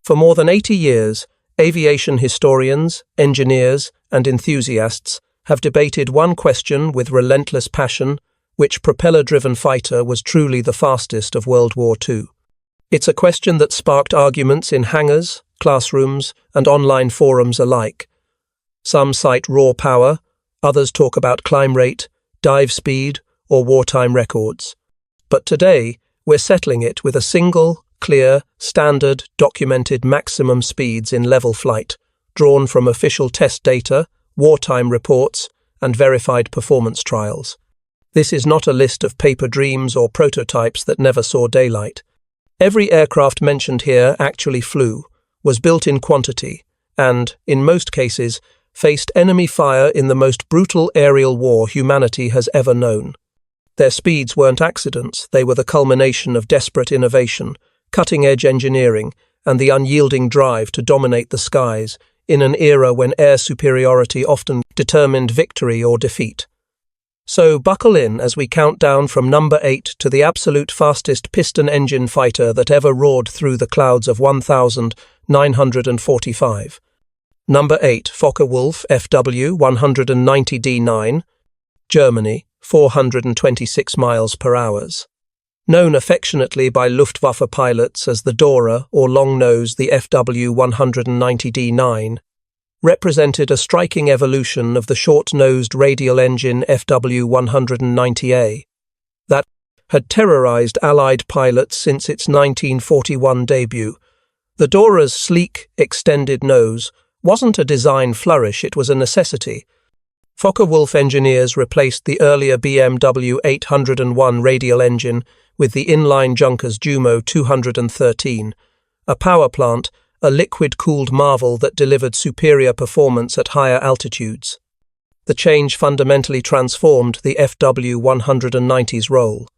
For more than 80 years, aviation historians, engineers, and enthusiasts have debated one question with relentless passion: which propeller-driven fighter was truly the fastest of World War II? It's a question that sparked arguments in hangars, classrooms, and online forums alike. Some cite raw power, others talk about climb rate, dive speed, or wartime records. But today, we're settling it with a single, clear, standard, documented maximum speeds in level flight, drawn from official test data, wartime reports, and verified performance trials. This is not a list of paper dreams or prototypes that never saw daylight. Every aircraft mentioned here actually flew, was built in quantity, and, in most cases, faced enemy fire in the most brutal aerial war humanity has ever known. Their speeds weren't accidents, they were the culmination of desperate innovation, cutting-edge engineering, and the unyielding drive to dominate the skies in an era when air superiority often determined victory or defeat. So buckle in as we count down from number 8 to the absolute fastest piston-engine fighter that ever roared through the clouds of 1,945. Number 8, Focke-Wulf FW-190D9, Germany, 426 miles per hour. Known affectionately by Luftwaffe pilots as the Dora or long-nose, the FW-190D9 represented a striking evolution of the short-nosed radial engine FW-190A that had terrorized Allied pilots since its 1941 debut. The Dora's sleek, extended nose wasn't a design flourish, it was a necessity. Focke-Wulf engineers replaced the earlier BMW 801 radial engine with the inline junkers Jumo 213, a power plant, a liquid-cooled marvel that delivered superior performance at higher altitudes. The change fundamentally transformed the FW-190's role.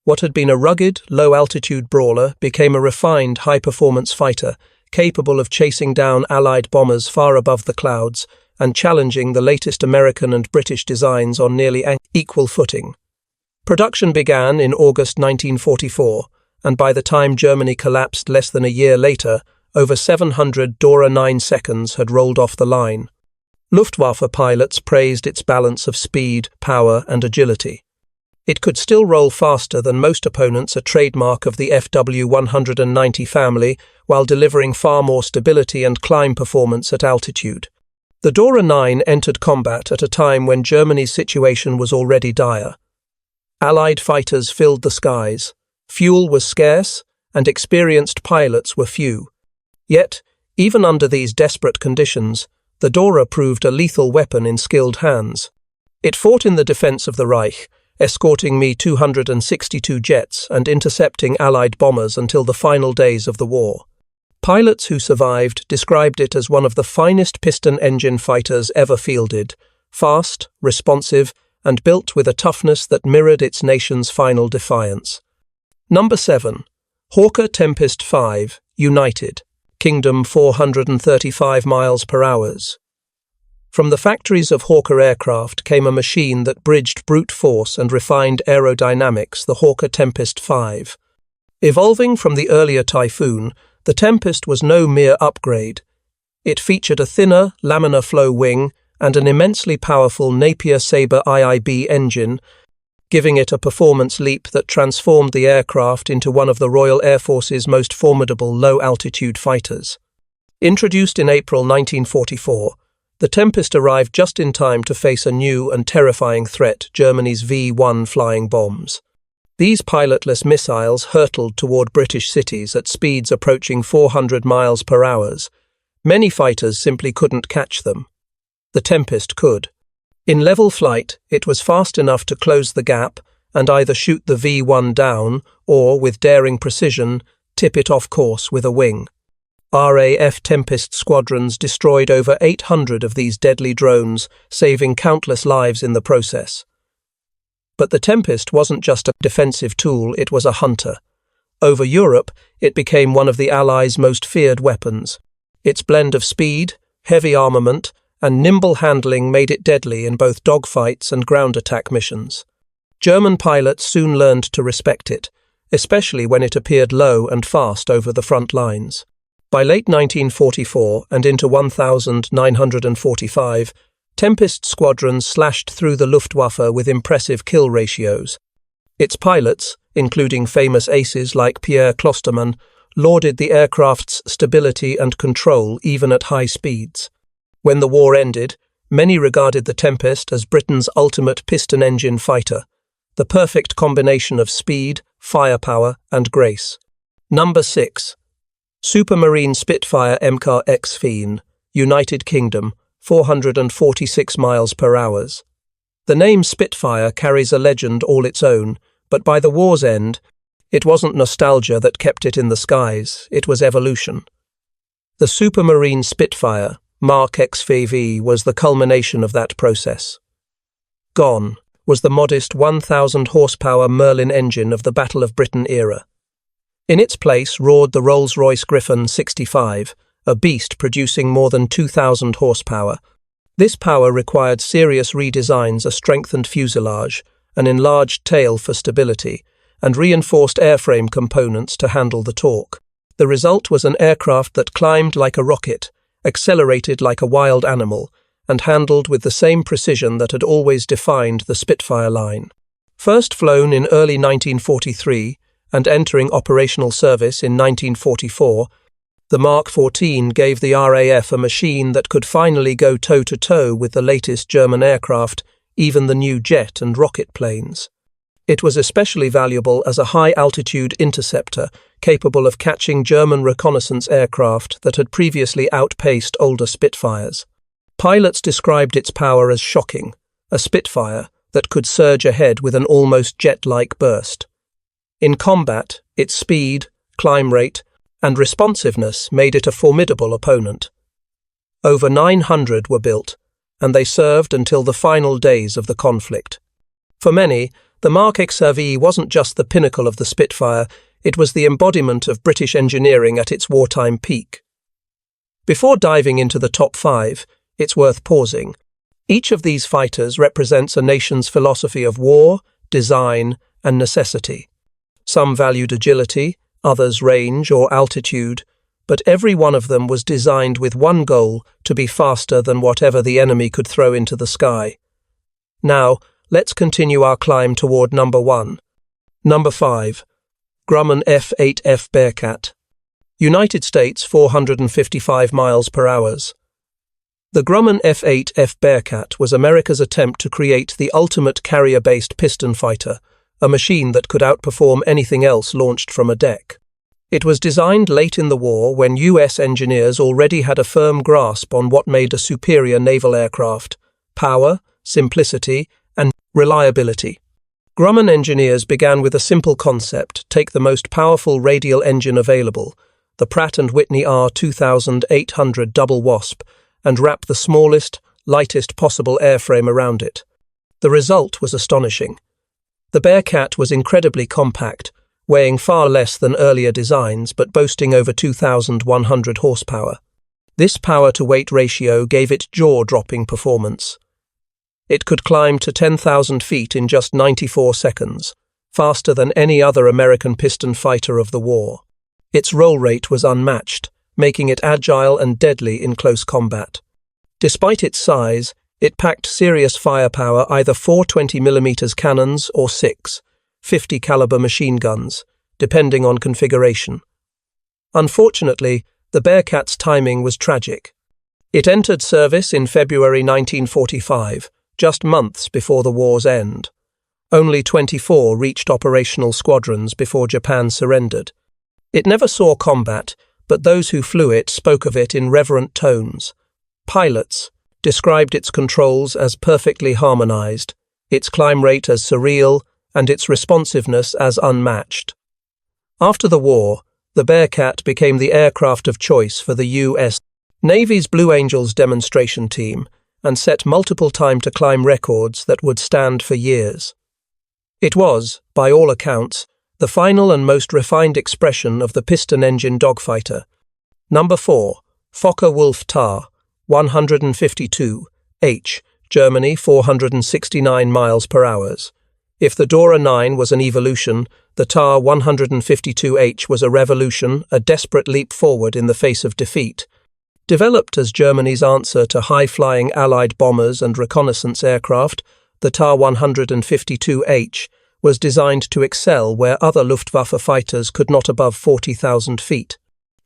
What had been a rugged, low-altitude brawler became a refined, high-performance fighter, capable of chasing down Allied bombers far above the clouds and challenging the latest American and British designs on nearly equal footing. Production began in August 1944, and by the time Germany collapsed less than a year later, over 700 Dora 9 seconds had rolled off the line. Luftwaffe pilots praised its balance of speed, power, and agility. It could still roll faster than most opponents, a trademark of the FW-190 family, while delivering far more stability and climb performance at altitude. The Dora 9 entered combat at a time when Germany's situation was already dire. Allied fighters filled the skies, fuel was scarce, and experienced pilots were few. Yet, even under these desperate conditions, the Dora proved a lethal weapon in skilled hands. It fought in the defense of the Reich, escorting Me-262 jets and intercepting Allied bombers until the final days of the war. Pilots who survived described it as one of the finest piston-engine fighters ever fielded, fast, responsive, and built with a toughness that mirrored its nation's final defiance. Number 7. Hawker Tempest 5, United, Kingdom 435 miles per hour. From the factories of Hawker Aircraft came a machine that bridged brute force and refined aerodynamics, the Hawker Tempest 5. Evolving from the earlier Typhoon, the Tempest was no mere upgrade. It featured a thinner, laminar flow wing and an immensely powerful Napier Sabre IIB engine, giving it a performance leap that transformed the aircraft into one of the Royal Air Force's most formidable low-altitude fighters. Introduced in April 1944, the Tempest arrived just in time to face a new and terrifying threat, Germany's V-1 flying bombs. These pilotless missiles hurtled toward British cities at speeds approaching 400 miles per hour. Many fighters simply couldn't catch them. The Tempest could. In level flight, it was fast enough to close the gap and either shoot the V-1 down or, with daring precision, tip it off course with a wing. RAF Tempest squadrons destroyed over 800 of these deadly drones, saving countless lives in the process. But the Tempest wasn't just a defensive tool, it was a hunter. Over Europe, it became one of the Allies' most feared weapons. Its blend of speed, heavy armament, and nimble handling made it deadly in both dogfights and ground attack missions. German pilots soon learned to respect it, especially when it appeared low and fast over the front lines. By late 1944 and into 1945, Tempest squadrons slashed through the Luftwaffe with impressive kill ratios. Its pilots, including famous aces like Pierre Klosterman, lauded the aircraft's stability and control even at high speeds. When the war ended, many regarded the Tempest as Britain's ultimate piston-engine fighter, the perfect combination of speed, firepower, and grace. Number 6. Supermarine Spitfire MK X-Feen, United Kingdom, 446 miles per hour. The name Spitfire carries a legend all its own, but by the war's end, it wasn't nostalgia that kept it in the skies, it was evolution. The Supermarine Spitfire, Mark XV, was the culmination of that process. Gone was the modest 1,000 horsepower Merlin engine of the Battle of Britain era. In its place roared the Rolls-Royce Griffon 65, a beast producing more than 2,000 horsepower. This power required serious redesigns: a strengthened fuselage, an enlarged tail for stability, and reinforced airframe components to handle the torque. The result was an aircraft that climbed like a rocket, accelerated like a wild animal, and handled with the same precision that had always defined the Spitfire line. First flown in early 1943 and entering operational service in 1944, the Mark 14 gave the RAF a machine that could finally go toe-to-toe with the latest German aircraft, even the new jet and rocket planes. It was especially valuable as a high-altitude interceptor capable of catching German reconnaissance aircraft that had previously outpaced older Spitfires. Pilots described its power as shocking, a Spitfire that could surge ahead with an almost jet-like burst. In combat, its speed, climb rate, and responsiveness made it a formidable opponent. Over 900 were built, and they served until the final days of the conflict. For many, the Mark XV wasn't just the pinnacle of the Spitfire, it was the embodiment of British engineering at its wartime peak. Before diving into the top 5, it's worth pausing. Each of these fighters represents a nation's philosophy of war, design, and necessity. Some valued agility, others range or altitude, but every one of them was designed with one goal: to be faster than whatever the enemy could throw into the sky. Now, let's continue our climb toward number 1. Number 5. Grumman F-8F Bearcat. United States, 455 miles per hour. The Grumman F-8F Bearcat was America's attempt to create the ultimate carrier-based piston fighter, a machine that could outperform anything else launched from a deck. It was designed late in the war when U.S. engineers already had a firm grasp on what made a superior naval aircraft: power, simplicity, and reliability. Grumman engineers began with a simple concept: take the most powerful radial engine available, the Pratt & Whitney R2800 Double Wasp, and wrap the smallest, lightest possible airframe around it. The result was astonishing. The Bearcat was incredibly compact, weighing far less than earlier designs but boasting over 2,100 horsepower. This power-to-weight ratio gave it jaw-dropping performance. It could climb to 10,000 feet in just 94 seconds, faster than any other American piston fighter of the war. Its roll rate was unmatched, making it agile and deadly in close combat. Despite its size, it packed serious firepower, either 4 20mm cannons or 6 50 caliber machine guns, depending on configuration. Unfortunately, the Bearcat's timing was tragic. It entered service in February 1945, just months before the war's end. Only 24 reached operational squadrons before Japan surrendered. It never saw combat, but those who flew it spoke of it in reverent tones. Pilots described its controls as perfectly harmonized, its climb rate as surreal, and its responsiveness as unmatched. After the war, the Bearcat became the aircraft of choice for the U.S. Navy's Blue Angels demonstration team and set multiple time-to-climb records that would stand for years. It was, by all accounts, the final and most refined expression of the piston-engine dogfighter. Number 4. Focke-Wulf Tar, 152, H, Germany, 469 miles per hour. If the Dora 9 was an evolution, the TAR-152H was a revolution, a desperate leap forward in the face of defeat. Developed as Germany's answer to high-flying Allied bombers and reconnaissance aircraft, the TAR-152H was designed to excel where other Luftwaffe fighters could not above 40,000 feet.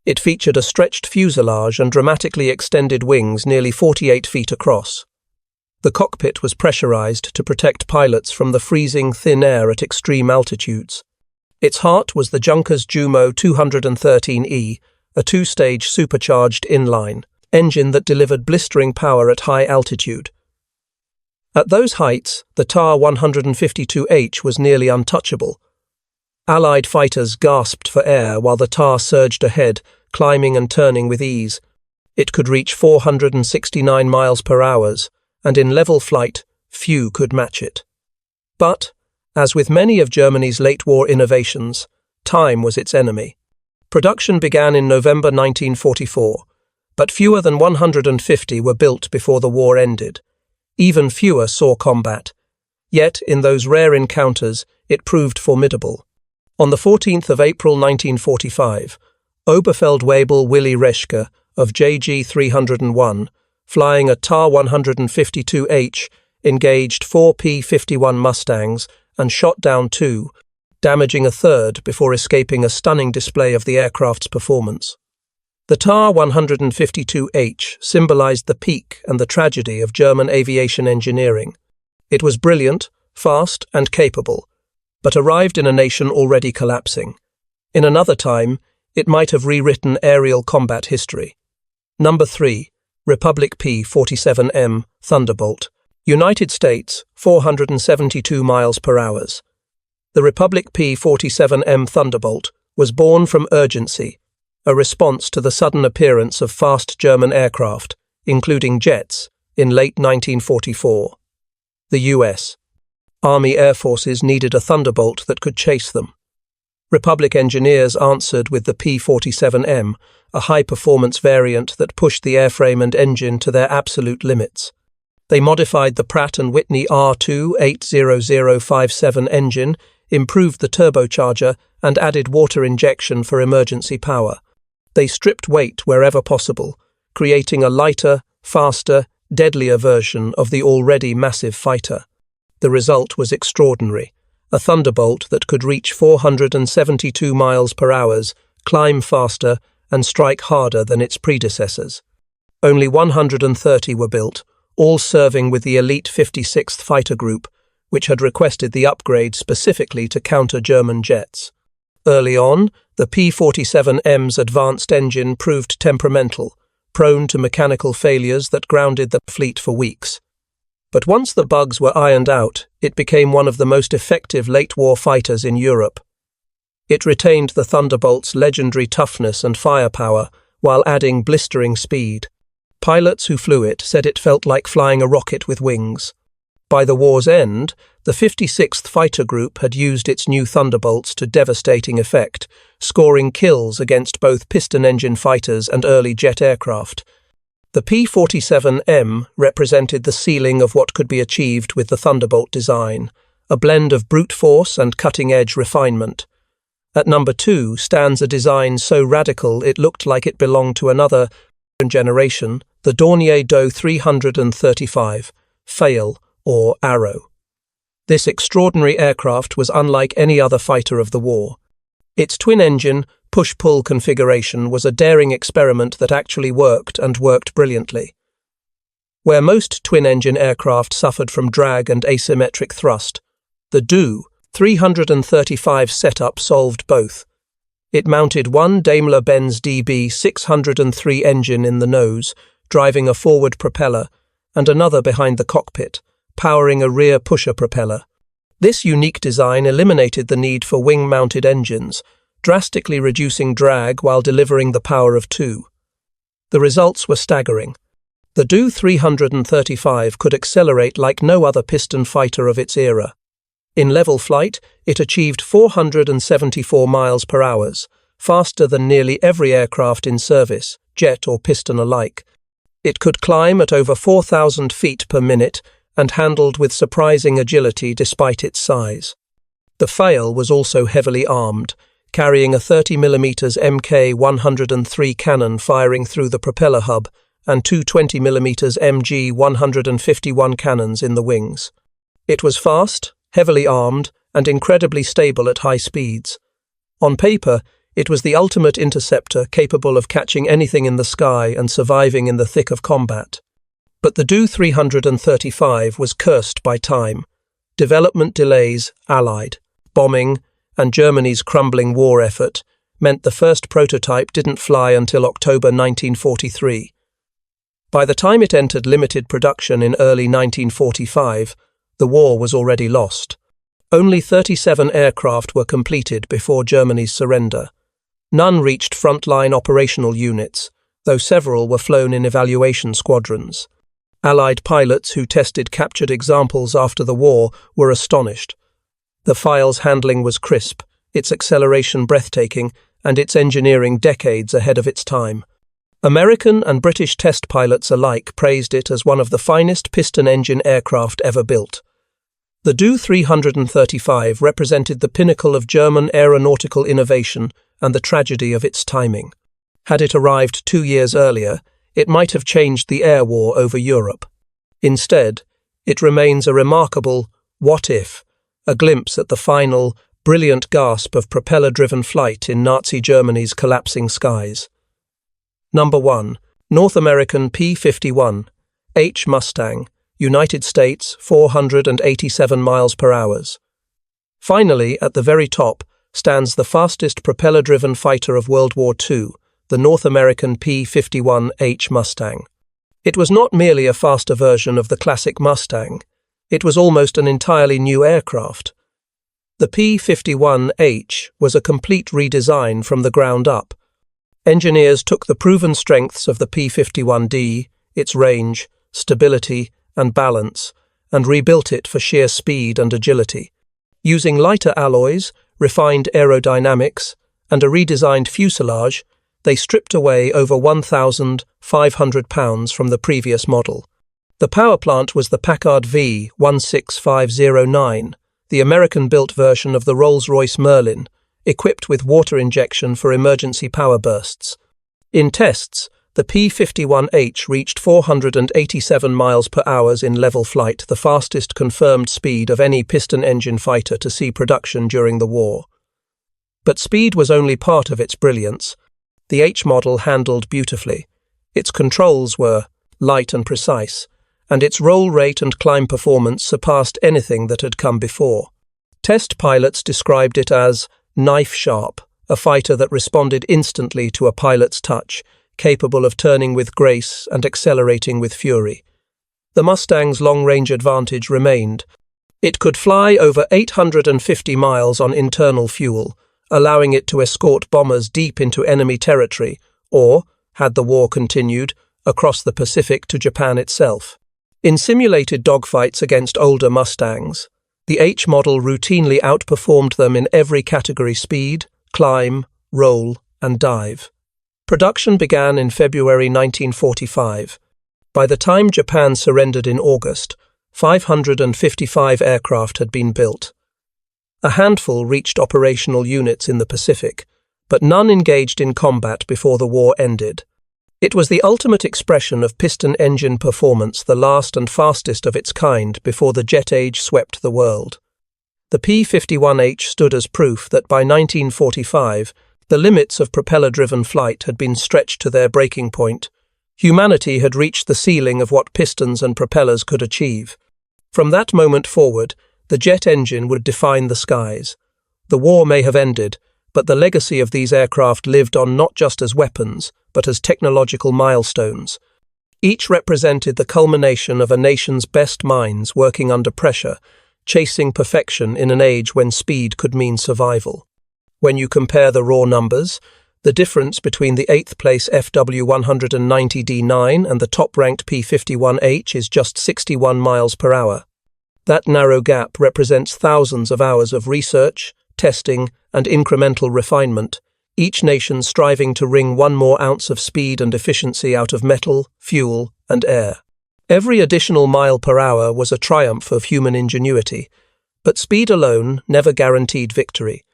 It featured a stretched fuselage and dramatically extended wings nearly 48 feet across. The cockpit was pressurized to protect pilots from the freezing thin air at extreme altitudes. Its heart was the Junkers Jumo 213E, a two-stage supercharged inline engine that delivered blistering power at high altitude. At those heights, the TAR-152H was nearly untouchable. Allied fighters gasped for air while the TAR surged ahead, climbing and turning with ease. It could reach 469 miles per hour, and in level flight, few could match it. But, as with many of Germany's late-war innovations, time was its enemy. Production began in November 1944, but fewer than 150 were built before the war ended. Even fewer saw combat. Yet, in those rare encounters, it proved formidable. On the 14th of April 1945, Oberfeldwebel Willy Reschke of JG 301, flying a TAR-152H, engaged 4 P-51 Mustangs and shot down 2, damaging a third before escaping a stunning display of the aircraft's performance. The TAR-152H symbolized the peak and the tragedy of German aviation engineering. It was brilliant, fast, and capable, but arrived in a nation already collapsing. In another time, it might have rewritten aerial combat history. Number 3. Republic P-47M Thunderbolt. United States, 472 miles per hour. The Republic P-47M Thunderbolt was born from urgency, a response to the sudden appearance of fast German aircraft, including jets, in late 1944. The U.S. Army Air Forces needed a Thunderbolt that could chase them. Republic engineers answered with the P-47M, a high-performance variant that pushed the airframe and engine to their absolute limits. They modified the Pratt & Whitney R2-80057 engine, improved the turbocharger, and added water injection for emergency power. They stripped weight wherever possible, creating a lighter, faster, deadlier version of the already massive fighter. The result was extraordinary. A Thunderbolt that could reach 472 miles per hour, climb faster, and strike harder than its predecessors. Only 130 were built, all serving with the elite 56th Fighter Group, which had requested the upgrade specifically to counter German jets. Early on, the P-47M's advanced engine proved temperamental, prone to mechanical failures that grounded the fleet for weeks. But once the bugs were ironed out, it became one of the most effective late-war fighters in Europe. It retained the Thunderbolt's legendary toughness and firepower while adding blistering speed. Pilots who flew it said it felt like flying a rocket with wings. By the war's end, the 56th Fighter Group had used its new Thunderbolts to devastating effect, scoring kills against both piston-engine fighters and early jet aircraft. The P-47M represented the ceiling of what could be achieved with the Thunderbolt design, a blend of brute force and cutting-edge refinement. At number 2 stands a design so radical it looked like it belonged to another generation, the Dornier Do 335, Fail, or Arrow. This extraordinary aircraft was unlike any other fighter of the war. Its twin-engine, push-pull configuration was a daring experiment that actually worked and worked brilliantly. Where most twin-engine aircraft suffered from drag and asymmetric thrust, the Do 335 setup solved both. It mounted one Daimler-Benz DB 603 engine in the nose, driving a forward propeller, and another behind the cockpit, powering a rear pusher propeller. This unique design eliminated the need for wing-mounted engines, drastically reducing drag while delivering the power of 2. The results were staggering. The Do 335 could accelerate like no other piston fighter of its era. In level flight, it achieved 474 miles per hour, faster than nearly every aircraft in service, jet or piston alike. It could climb at over 4,000 feet per minute and handled with surprising agility despite its size. The Fail was also heavily armed, carrying a 30mm Mk-103 cannon firing through the propeller hub and two 20mm Mg-151 cannons in the wings. It was fast, heavily armed, and incredibly stable at high speeds. On paper, it was the ultimate interceptor capable of catching anything in the sky and surviving in the thick of combat. But the Do-335 was cursed by time. Development delays, Allied bombing, and Germany's crumbling war effort meant the first prototype didn't fly until October 1943. By the time it entered limited production in early 1945, the war was already lost. Only 37 aircraft were completed before Germany's surrender. None reached frontline operational units, though several were flown in evaluation squadrons. Allied pilots who tested captured examples after the war were astonished. The Fail's handling was crisp, its acceleration breathtaking, and its engineering decades ahead of its time. American and British test pilots alike praised it as one of the finest piston-engine aircraft ever built. The Do-335 represented the pinnacle of German aeronautical innovation and the tragedy of its timing. Had it arrived 2 years earlier, it might have changed the air war over Europe. Instead, it remains a remarkable what if, a glimpse at the final, brilliant gasp of propeller-driven flight in Nazi Germany's collapsing skies. Number 1. North American P-51, H Mustang, United States, 487 miles per hour. Finally, at the very top, stands the fastest propeller-driven fighter of World War II, the North American P-51H Mustang. It was not merely a faster version of the classic Mustang, it was almost an entirely new aircraft. The P-51H was a complete redesign from the ground up. Engineers took the proven strengths of the P-51D, its range, stability, and balance, and rebuilt it for sheer speed and agility. Using lighter alloys, refined aerodynamics, and a redesigned fuselage, they stripped away over 1,500 pounds from the previous model. The power plant was the Packard V16509, the American-built version of the Rolls-Royce Merlin, equipped with water injection for emergency power bursts. In tests, the P-51H reached 487 miles per hour in level flight, the fastest confirmed speed of any piston-engine fighter to see production during the war. But speed was only part of its brilliance. The H model handled beautifully. Its controls were light and precise, and its roll rate and climb performance surpassed anything that had come before. Test pilots described it as knife-sharp, a fighter that responded instantly to a pilot's touch, capable of turning with grace and accelerating with fury. The Mustang's long-range advantage remained. It could fly over 850 miles on internal fuel, allowing it to escort bombers deep into enemy territory or, had the war continued, across the Pacific to Japan itself. In simulated dogfights against older Mustangs, the H model routinely outperformed them in every category: speed, climb, roll, and dive. Production began in February 1945. By the time Japan surrendered in August, 555 aircraft had been built. A handful reached operational units in the Pacific, but none engaged in combat before the war ended. It was the ultimate expression of piston engine performance, the last and fastest of its kind before the jet age swept the world. The P-51H stood as proof that by 1945, the limits of propeller-driven flight had been stretched to their breaking point. Humanity had reached the ceiling of what pistons and propellers could achieve. From that moment forward, the jet engine would define the skies. The war may have ended, but the legacy of these aircraft lived on not just as weapons, but as technological milestones. Each represented the culmination of a nation's best minds working under pressure, chasing perfection in an age when speed could mean survival. When you compare the raw numbers, the difference between the 8th place FW190D9 and the top-ranked P-51H is just 61 miles per hour. That narrow gap represents thousands of hours of research, testing, and incremental refinement, each nation striving to wring one more ounce of speed and efficiency out of metal, fuel, and air. Every additional mile per hour was a triumph of human ingenuity, But speed alone never guaranteed victory.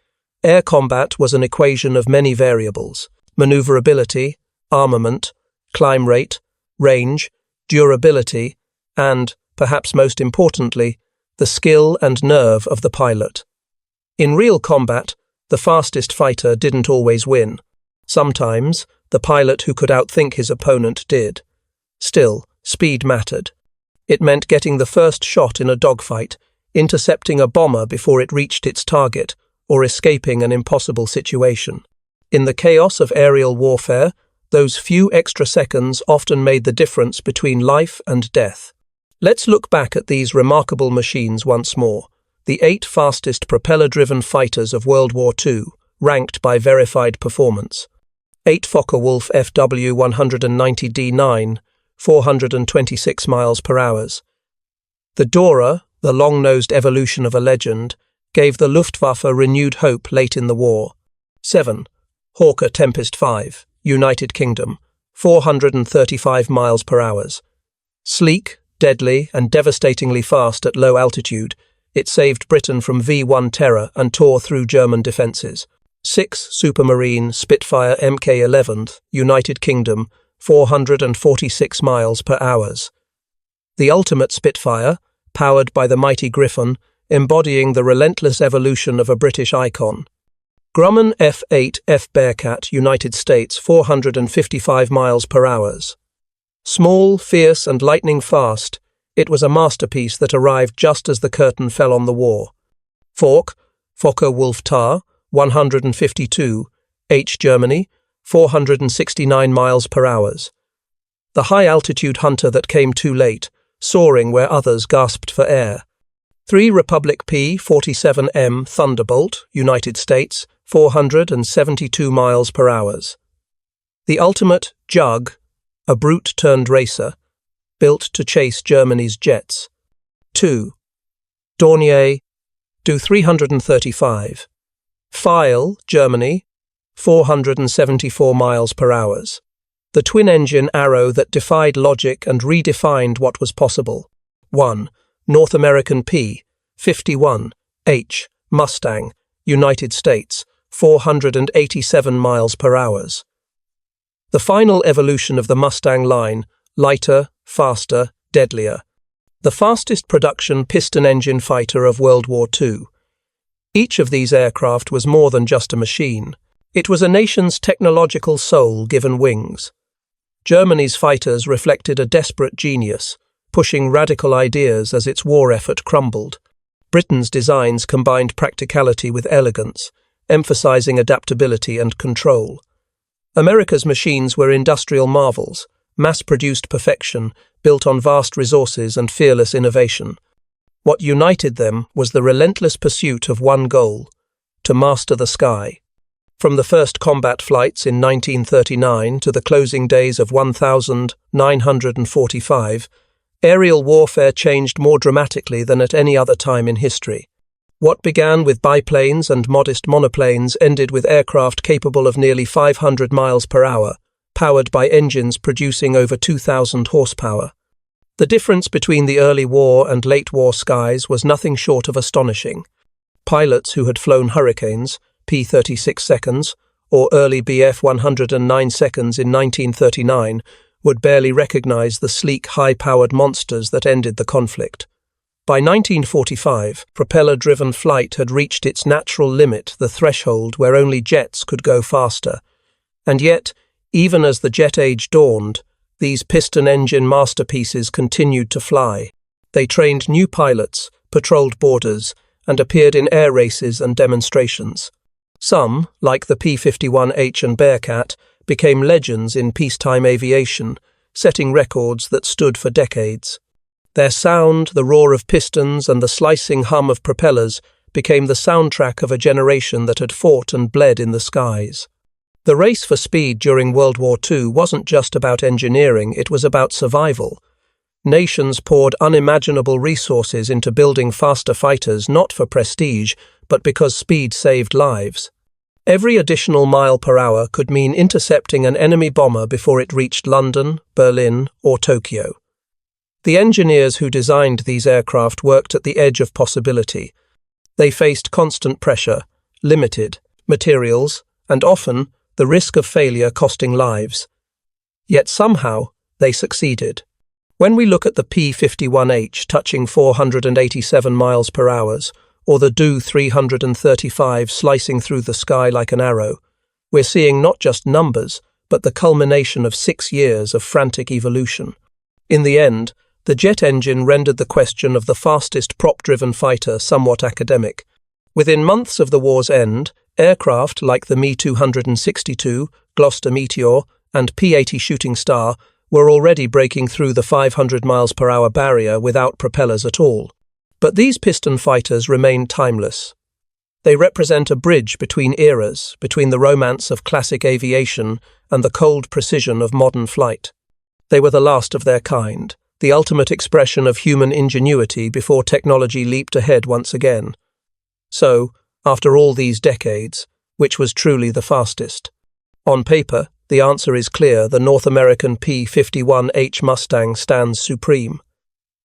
Air combat was an equation of many variables: maneuverability, armament, climb rate, range, durability, and, perhaps most importantly, the skill and nerve of the pilot. In real combat, the fastest fighter didn't always win. Sometimes, the pilot who could outthink his opponent did. Still, speed mattered. It meant getting the first shot in a dogfight, intercepting a bomber before it reached its target, or escaping an impossible situation. In the chaos of aerial warfare, those few extra seconds often made the difference between life and death. Let's look back at these remarkable machines once more. The 8 fastest propeller-driven fighters of World War II, ranked by verified performance. 8 Focke-Wulf FW-190D9, 426 miles per hour. The Dora, the long-nosed evolution of a legend, gave the Luftwaffe renewed hope late in the war. 7. Hawker Tempest 5, United Kingdom, 435 miles per hour. Sleek, deadly, and devastatingly fast at low altitude, it saved Britain from V1 terror and tore through German defences. 6. Supermarine Spitfire Mk11, United Kingdom, 446 miles per hour. The ultimate Spitfire, powered by the mighty Griffon, embodying the relentless evolution of a British icon. Grumman F8 F Bearcat, United States, 455 miles per hour. Small, fierce, and lightning fast, it was a masterpiece that arrived just as the curtain fell on the war. Focke-Wulf Tar, 152, H Germany, 469 miles per hour. The high-altitude hunter that came too late, soaring where others gasped for air. 3 Republic P-47M Thunderbolt, United States, 472 miles per hour. The ultimate Jug, a brute-turned racer, built to chase Germany's jets. 2. Dornier Do-335. Pfeil, Germany, 474 miles per hour. The twin-engine arrow that defied logic and redefined what was possible. 1. North American P-51H Mustang, United States, 487 miles per hour. The final evolution of the Mustang line, lighter, faster, deadlier. The fastest production piston-engine fighter of World War II. Each of these aircraft was more than just a machine. It was a nation's technological soul given wings. Germany's fighters reflected a desperate genius, pushing radical ideas as its war effort crumbled. Britain's designs combined practicality with elegance, emphasizing adaptability and control. America's machines were industrial marvels, mass-produced perfection, built on vast resources and fearless innovation. What united them was the relentless pursuit of one goal: to master the sky. From the first combat flights in 1939 to the closing days of 1945, aerial warfare changed more dramatically than at any other time in history. What began with biplanes and modest monoplanes ended with aircraft capable of nearly 500 miles per hour, powered by engines producing over 2,000 horsepower. The difference between the early war and late war skies was nothing short of astonishing. Pilots who had flown Hurricanes, P-36 seconds, or early Bf-109 seconds in 1939 would barely recognize the sleek, high-powered monsters that ended the conflict. By 1945, propeller-driven flight had reached its natural limit, the threshold where only jets could go faster. And yet, even as the jet age dawned, these piston-engine masterpieces continued to fly. They trained new pilots, patrolled borders, and appeared in air races and demonstrations. Some, like the P-51H and Bearcat, became legends in peacetime aviation, setting records that stood for decades. Their sound, the roar of pistons, and the slicing hum of propellers became the soundtrack of a generation that had fought and bled in the skies. The race for speed during World War II wasn't just about engineering, it was about survival. Nations poured unimaginable resources into building faster fighters not for prestige, but because speed saved lives. Every additional mile per hour could mean intercepting an enemy bomber before it reached London, Berlin, or Tokyo. The engineers who designed these aircraft worked at the edge of possibility. They faced constant pressure, limited materials, and often the risk of failure costing lives. Yet somehow, they succeeded. When we look at the P-51H touching 487 miles per hour, or the Do-335 slicing through the sky like an arrow, we're seeing not just numbers, but the culmination of 6 years of frantic evolution. In the end, the jet engine rendered the question of the fastest prop-driven fighter somewhat academic. Within months of the war's end, aircraft like the Me-262, Gloucester Meteor, and P-80 Shooting Star were already breaking through the 500 miles per hour barrier without propellers at all. But these piston fighters remain timeless. They represent a bridge between eras, between the romance of classic aviation and the cold precision of modern flight. They were the last of their kind, the ultimate expression of human ingenuity before technology leaped ahead once again. So, after all these decades, which was truly the fastest? On paper, the answer is clear: the North American P-51H Mustang stands supreme.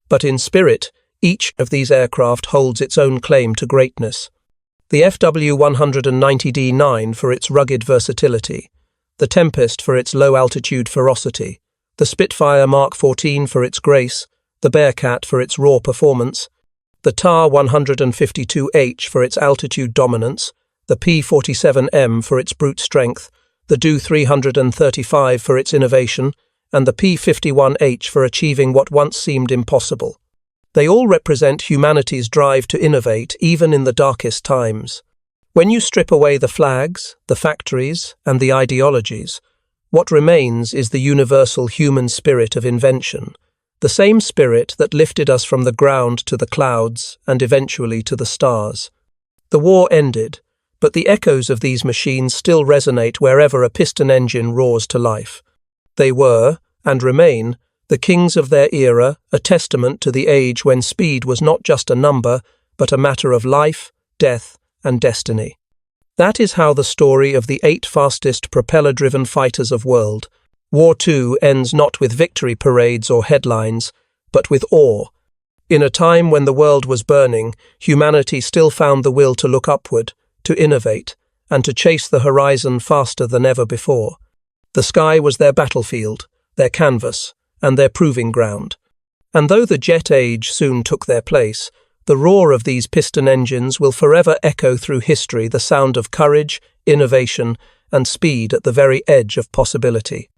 But in spirit, each of these aircraft holds its own claim to greatness. The FW-190D-9 for its rugged versatility, the Tempest for its low-altitude ferocity, the Spitfire Mark 14 for its grace, the Bearcat for its raw performance, the TAR-152H for its altitude dominance, the P-47M for its brute strength, the Do-335 for its innovation, and the P-51H for achieving what once seemed impossible. They all represent humanity's drive to innovate even in the darkest times. When you strip away the flags, the factories, and the ideologies, what remains is the universal human spirit of invention, the same spirit that lifted us from the ground to the clouds and eventually to the stars. The war ended, but the echoes of these machines still resonate wherever a piston engine roars to life. They were, and remain, the kings of their era, a testament to the age when speed was not just a number, but a matter of life, death, and destiny. That is how the story of the 8 fastest propeller-driven fighters of world. War II ends not with victory parades or headlines, but with awe. In a time when the world was burning, humanity still found the will to look upward, to innovate, and to chase the horizon faster than ever before. The sky was their battlefield, their canvas, and their proving ground. And though the jet age soon took their place, the roar of these piston engines will forever echo through history, the sound of courage, innovation, and speed at the very edge of possibility.